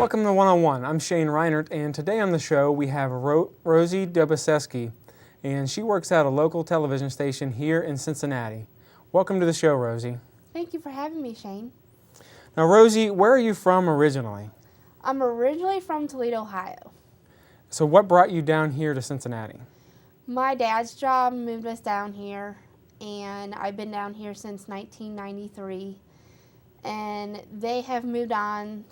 Welcome to 101. I'm Shane Reinert, and today on the show we have Rosie Dobaczewski, and she works at a local television station here in Cincinnati. Welcome to the show, Rosie. Thank you for having me, Shane. Now, Rosie, where are you from originally? I'm originally from Toledo, Ohio. So what brought you down here to Cincinnati? My dad's job moved us down here, and I've been down here since 1993, and they have moved on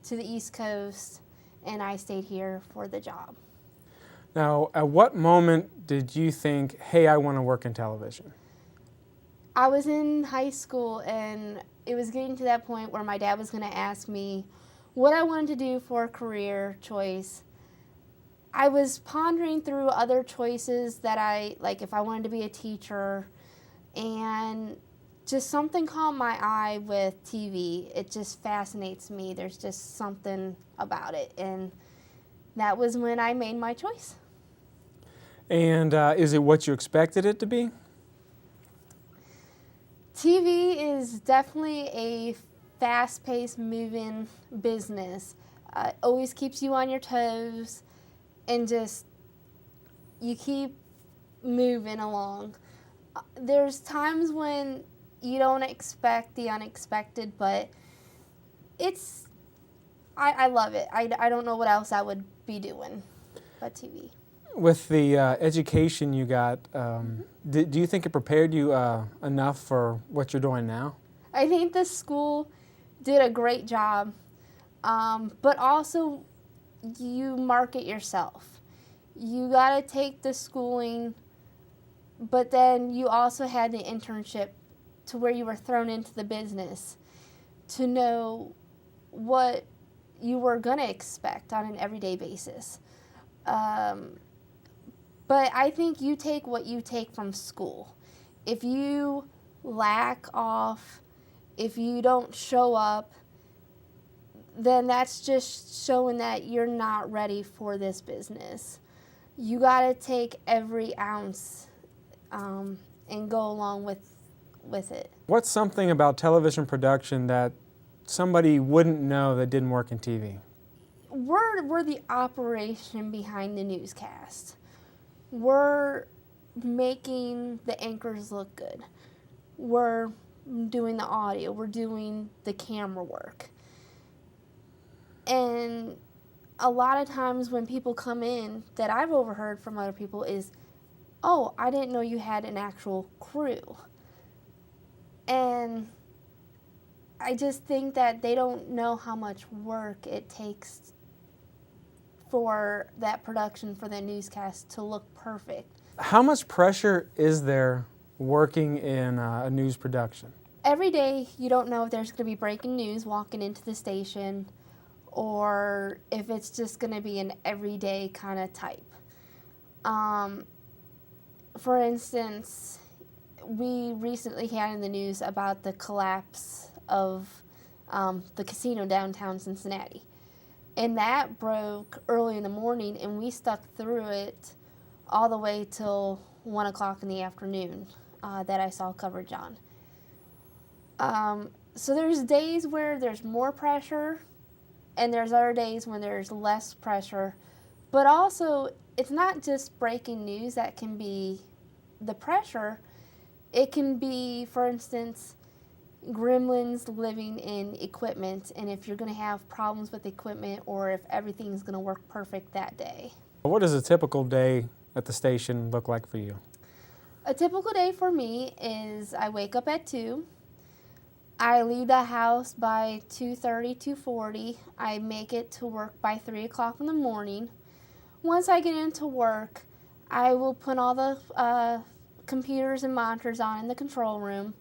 to the East Coast, and I stayed here for the job. Now, at what moment did you think, hey, I want to work in television? I was in high school, and it was getting to that point where my dad was going to ask me what I wanted to do for a career choice. I was pondering through other choices that if I wanted to be a teacher, and just something caught my eye with TV. It just fascinates me. There's just something about it, and that was when I made my choice. And is it what you expected it to be? TV is definitely a fast-paced, moving business. It always keeps you on your toes, and just you keep moving along. There's times when you don't expect the unexpected, but I love it. I don't know what else I would be doing but TV. With the education you got, do you think it prepared you enough for what you're doing now? I think the school did a great job, but also you market yourself. You got to take the schooling, but then you also had the internship to where you were thrown into the business to know what you were going to expect on an everyday basis. But I think you take what you take from school. If you lack off, if you don't show up, then that's just showing that you're not ready for this business. You got to take every ounce and go along with it. What's something about television production that somebody wouldn't know that didn't work in TV? We're the operation behind the newscast. We're making the anchors look good. We're doing the audio. We're doing the camera work. And a lot of times when people come in, that I've overheard from other people is, oh, I didn't know you had an actual crew. And I just think that they don't know how much work it takes for that production, for the newscast to look perfect. How much pressure is there working in a news production? Every day you don't know if there's going to be breaking news walking into the station or if it's just going to be an everyday kind of type. For instance, we recently had in the news about the collapse of the casino downtown Cincinnati. And that broke early in the morning, and we stuck through it all the way till 1 o'clock in the afternoon that I saw coverage on. So there's days where there's more pressure, and there's other days when there's less pressure. But also, it's not just breaking news that can be the pressure. It can be, for instance, gremlins living in equipment, and if you're going to have problems with equipment or if everything's going to work perfect that day. What does a typical day at the station look like for you? A typical day for me is I wake up at 2. I leave the house by 2:30, 2:40. I make it to work by 3 o'clock in the morning. Once I get into work, I will put all the computers and monitors on in the control room.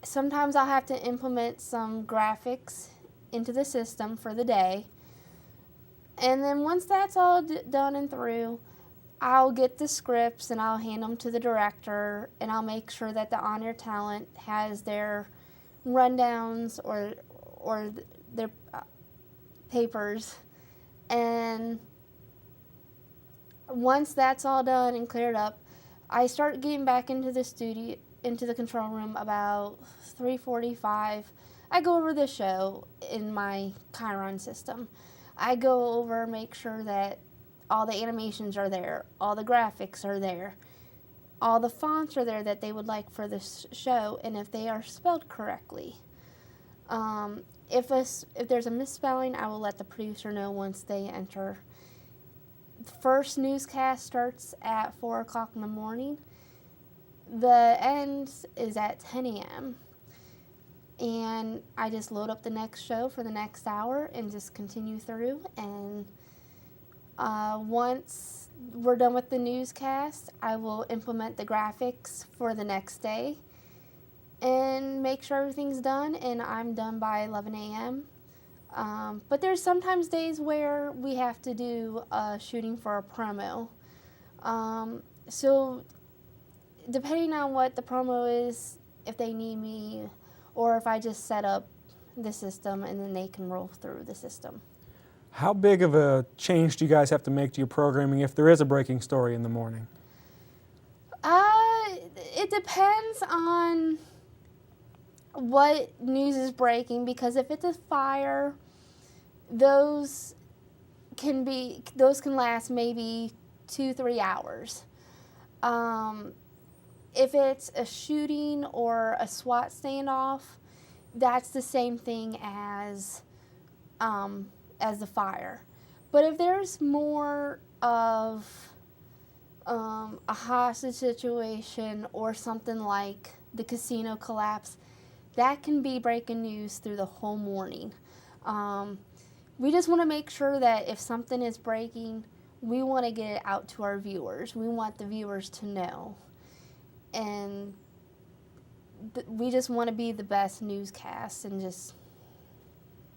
Sometimes I'll have to implement some graphics into the system for the day. And then once that's all done and through, I'll get the scripts and I'll hand them to the director, and I'll make sure that the on-air talent has their rundowns or their papers. And once that's all done and cleared up, I start getting back into the into the control room about 3:45. I go over the show in my Chyron system. I go over, make sure that all the animations are there, all the graphics are there, all the fonts are there that they would like for this show, and if they are spelled correctly. If there's a misspelling, I will let the producer know once they enter. The first newscast starts at 4 o'clock in the morning. The end is at 10 a.m. And I just load up the next show for the next hour and just continue through. And once we're done with the newscast, I will implement the graphics for the next day and make sure everything's done, and I'm done by 11 a.m. But there's sometimes days where we have to do shooting for a promo. So depending on what the promo is, if they need me, or if I just set up the system and then they can roll through the system. How big of a change do you guys have to make to your programming if there is a breaking story in the morning? It depends on what news is breaking, because if it's a fire, those can last maybe 2-3 hours. If it's a shooting or a SWAT standoff, that's the same thing as the fire. But if there's more of a hostage situation or something like the casino collapse, that can be breaking news through the whole morning. We just want to make sure that if something is breaking, we want to get it out to our viewers. We want the viewers to know. And we just want to be the best newscast and just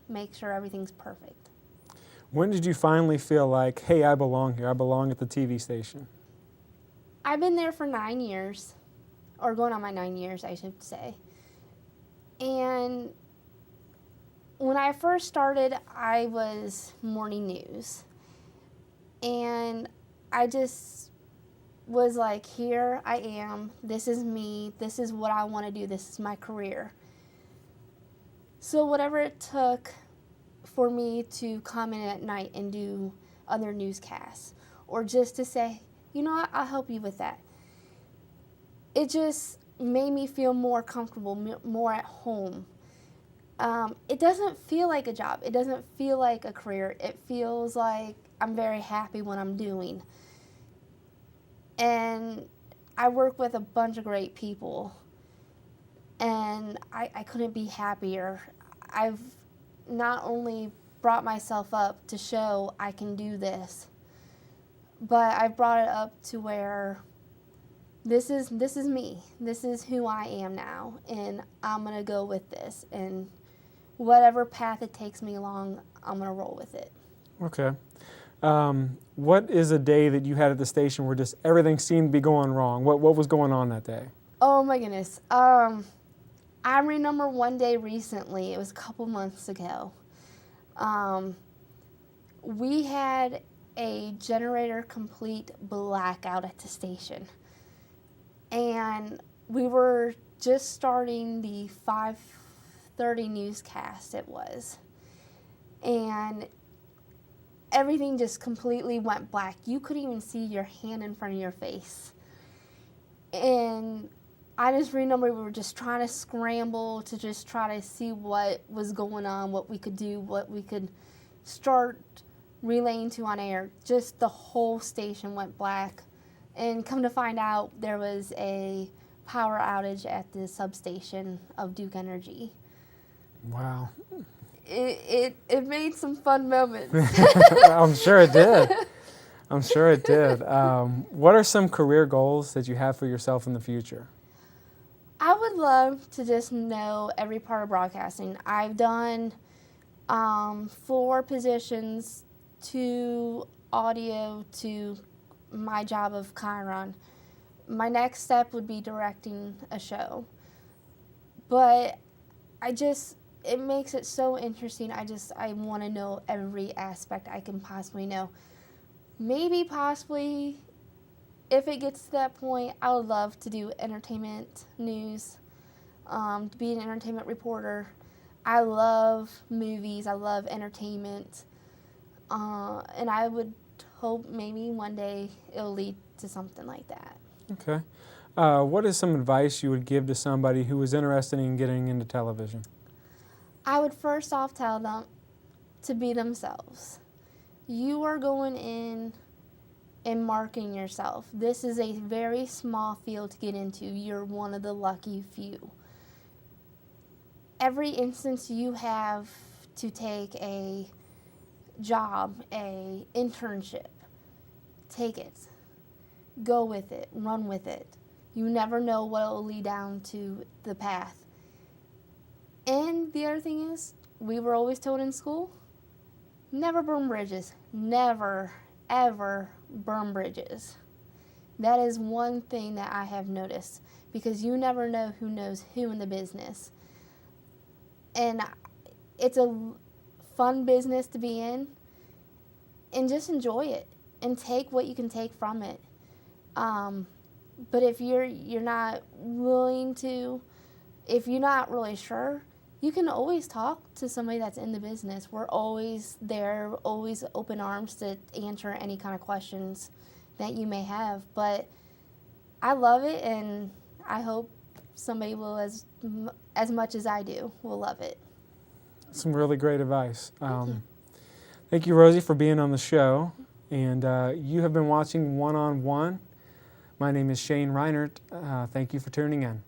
make sure everything's perfect. When did you finally feel like, hey, I belong here, I belong at the TV station? I've been there for 9 years, or going on my 9 years, I should say. And when I first started, I was morning news. And I just was like, here I am, this is me, this is what I want to do, this is my career. So whatever it took for me to come in at night and do other newscasts, or just to say, you know what, I'll help you with that. It just made me feel more comfortable, more at home. It doesn't feel like a job. It doesn't feel like a career. It feels like I'm very happy when I'm doing. And I work with a bunch of great people, and I couldn't be happier. I've not only brought myself up to show I can do this, but I've brought it up to where this is me. This is who I am now, and I'm going to go with this. And whatever path it takes me along, I'm going to roll with it. Okay. What is a day that you had at the station where just everything seemed to be going wrong? What was going on that day? Oh my goodness. I remember one day recently, it was a couple months ago, we had a generator complete blackout at the station. And we were just starting the 5:30 newscast, it was. And everything just completely went black. You couldn't even see your hand in front of your face. And I just remember we were just trying to scramble to just try to see what was going on, what we could do, what we could start relaying to on air. Just the whole station went black. And come to find out, there was a power outage at the substation of Duke Energy. Wow. It made some fun moments. I'm sure it did. I'm sure it did. What are some career goals that you have for yourself in the future? I would love to just know every part of broadcasting. I've done 4 positions, 2 audio, to my job of Chyron. My next step would be directing a show. But it makes it so interesting. I want to know every aspect I can possibly know. Maybe possibly if it gets to that point, I would love to do entertainment news, to be an entertainment reporter. I love movies. I love entertainment. And I would hope maybe one day it'll lead to something like that. Okay. What is some advice you would give to somebody who was interested in getting into television? I would first off tell them to be themselves. You are going in and marketing yourself. This is a very small field to get into. You're one of the lucky few. Every instance you have to take a job, a internship, take it. Go with it. Run with it. You never know what it will lead down to the path. And the other thing is, we were always told in school, never burn bridges. Never, ever burn bridges. That is one thing that I have noticed, because you never know who knows who in the business. And it's a fun business to be in, and just enjoy it and take what you can take from it. But if you're not willing to, if you're not really sure, you can always talk to somebody that's in the business. We're always there, always open arms to answer any kind of questions that you may have. But I love it, and I hope somebody will, as much as I do, will love it. Some really great advice. Thank you, Rosie, for being on the show. And you have been watching One on One. My name is Chyron. Thank you for tuning in.